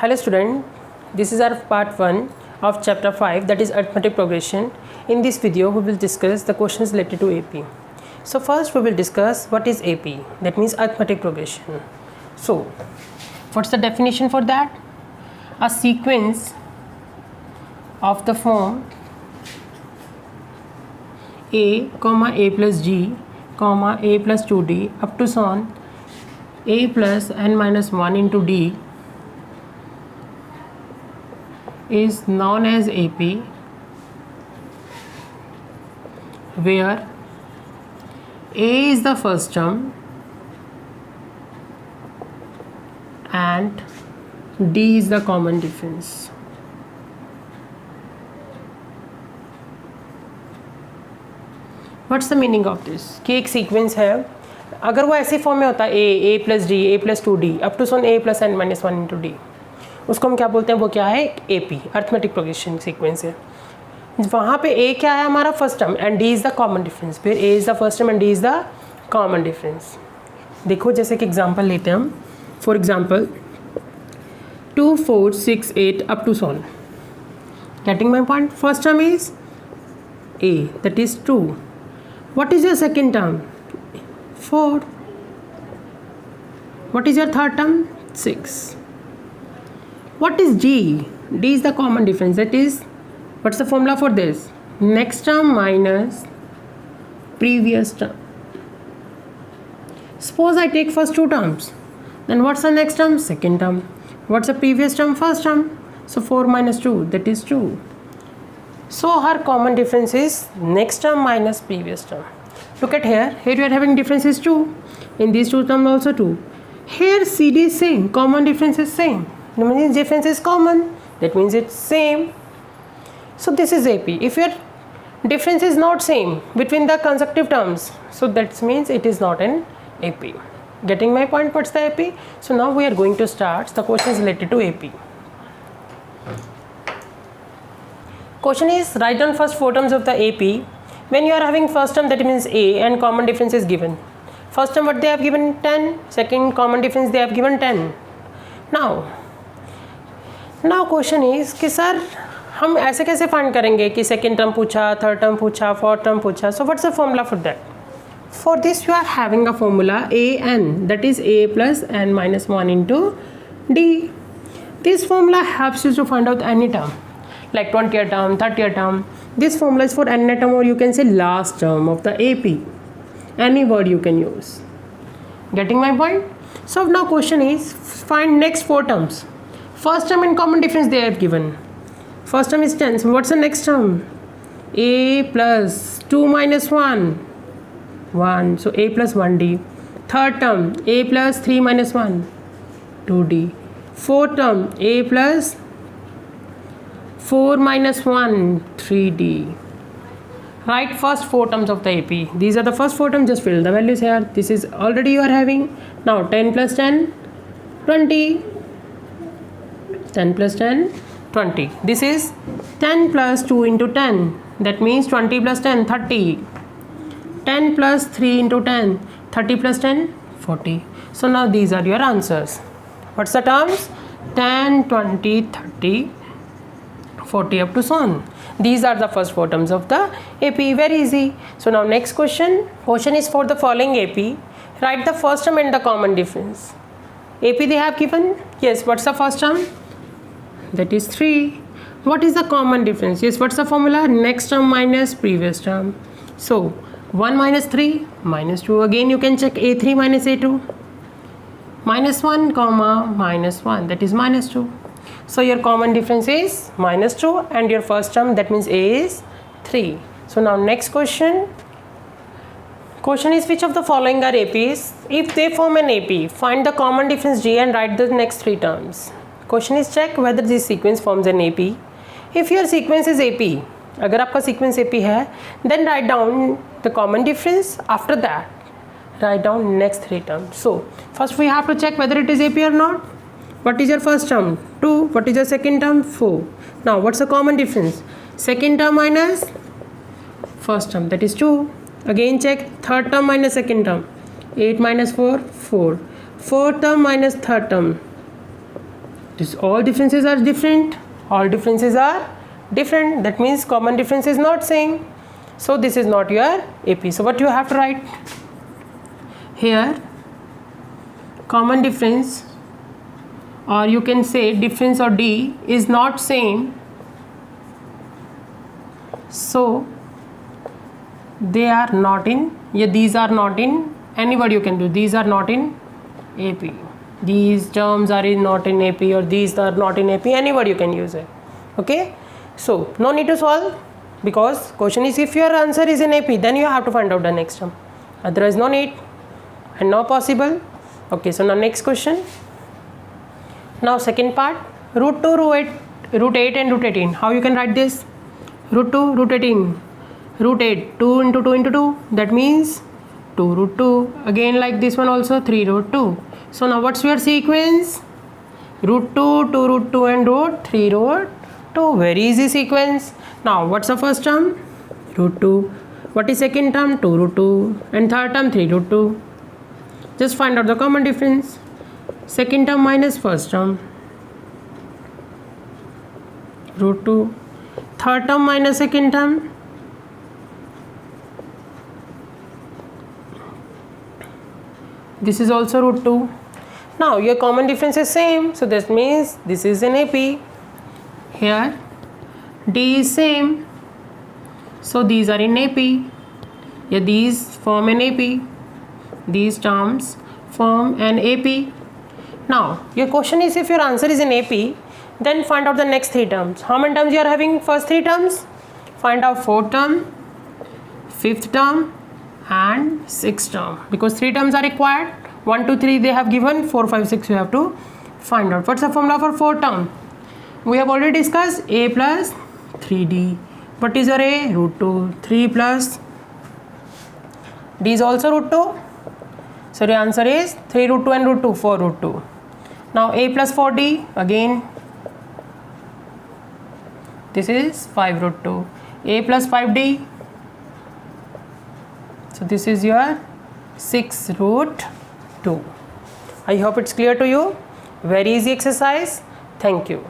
Hello student, this is our part 1 of chapter 5, that is arithmetic progression. In this video we will discuss the questions related to AP. So first we will discuss what is AP, that means arithmetic progression. So what's the definition for that? A sequence of the form a comma a plus g comma a plus 2d up to so on a plus n minus 1 into d is known as AP, where A is the first term and D is the common difference. What's the meaning of this? कि एक sequence है, अगर वो ऐसी form में होता है A plus D A plus 2d up to son A plus N minus 1 into D, उसको हम क्या बोलते हैं? वो क्या है? AP, अर्थमेटिक प्रोग्रेशन सीक्वेंस है. वहाँ पे A क्या है? हमारा first term and D is the common difference. फिर A is the first term and D is the common difference. देखो जैसे कि एग्जांपल लेते हैं हम. For example 2 4 6 8 up to so on. Getting my point? First term is A, that is 2. What is your second term? 4. What is your third term? 6. What is D? D is the common difference. That is, what's the formula for this? Next term minus previous term. Suppose I take first two terms. Then what's the next term? Second term. What's the previous term? First term. So 4 minus 2, that is 2. So her common difference is next term minus previous term. Look at here. Here you are having difference is 2. In these two terms also 2. Here CD is same. Common difference is same. No means difference is common, that means it's same. So this is AP. If your difference is not same between the consecutive terms, so that means it is not an AP. Getting my point? What's the AP? So now we are going to start the questions related to AP. Question is, write down first 4 terms of the AP. When you are having first term, that means A, and common difference is given. First term what they have given? 10. Second common difference they have given 10. Now question is कि sir हम ऐसे कैसे find करेंगे कि second term पूछा, third term पूछा, fourth term पूछा. So what's the formula for that? For this you are having a formula A N, that is A plus N minus 1 into D. This formula helps you to find out any term like 20th term, 30th term. This formula is for n term, or you can say last term of the AP. Any word you can use. Getting my point? So now question is, find next 4 terms. First term and common difference they have given. First term is 10. So what's the next term? A plus 2 minus 1. 1. So A plus 1D. Third term A plus 3 minus 1. 2D. Fourth term A plus 4 minus 1. 3D. Write first 4 terms of the AP. These are the first 4 terms. Just fill the values here. This is already you are having. Now 10 plus 10, 20. 10 plus 10, 20. This is 10 plus 2 into 10. That means 20 plus 10, 30. 10 plus 3 into 10. 30 plus 10, 40. So now these are your answers. What's the terms? 10, 20, 30, 40 up to so on. These are the first 4 terms of the AP. Very easy. So now next question. Question is for the following AP. Write the first term and the common difference. AP they have given. Yes, what's the first term? That is 3. What is the common difference? Yes, what's the formula? Next term minus previous term. So 1 minus 3 minus 2. Again you can check A3 minus A2. Minus 1 comma minus 1, that is minus 2. So your common difference is minus 2 and your first term, that means A is 3. So now next question. Question is, which of the following are APs? If they form an AP, find the common difference G and write the next 3 terms. Question is, check whether this sequence forms an AP. If your sequence is AP, अगर आपका sequence AP है, then write down the common difference. After that, write down next 3 terms. So first we have to check whether it is AP or not. What is your first term? 2. What is your second term? 4. Now what's the common difference? Second term minus first term, that is 2. Again check third term minus second term. 8 minus 4, 4. Fourth term minus third term. This all differences are different. All differences are different. That means common difference is not same. So this is not your AP. So what you have to write here? Common difference, or you can say difference or D is not same. So they are not in, yeah, these are not in, anybody you can do, these are not in AP. These terms are not in AP, or these are not in AP, anybody you can use it. Okay, so no need to solve, because question is if your answer is in AP, then you have to find out the next term, otherwise no need and no possible. Okay, so now next question. Now second part, root 2, root 8 and root 18. How you can write this? Root 2, root 18, root 8, 2 into 2 into 2, that means 2 root 2. Again like this one also, 3 root 2. So now what's your sequence? Root 2, 2 root 2 and root 3 root 2. Very easy sequence. Now what's the first term? Root 2. What is second term? 2 root 2. And third term 3 root 2. Just find out the common difference. Second term minus first term. Root 2. Third term minus second term. This is also root 2. Now your common difference is same. So that means this is an AP. Here D is same. So these are in AP. Yeah, these form an AP. These terms form an AP. Now your question is if your answer is in AP, then find out the next 3 terms. How many terms you are having? First 3 terms. Find out 4th term, 5th term and 6th term, because 3 terms are required. 1, 2, 3 they have given, 4, 5, 6 you have to find out. What's the formula for 4th term? We have already discussed A plus 3D. What is your A? Root 2. 3 plus D is also root 2. So the answer is 3 root 2 and root 2, 4 root 2. Now A plus 4D, again this is 5 root 2. A plus 5D, so this is your 6 root 2. I hope it's clear to you. Very easy exercise. Thank you.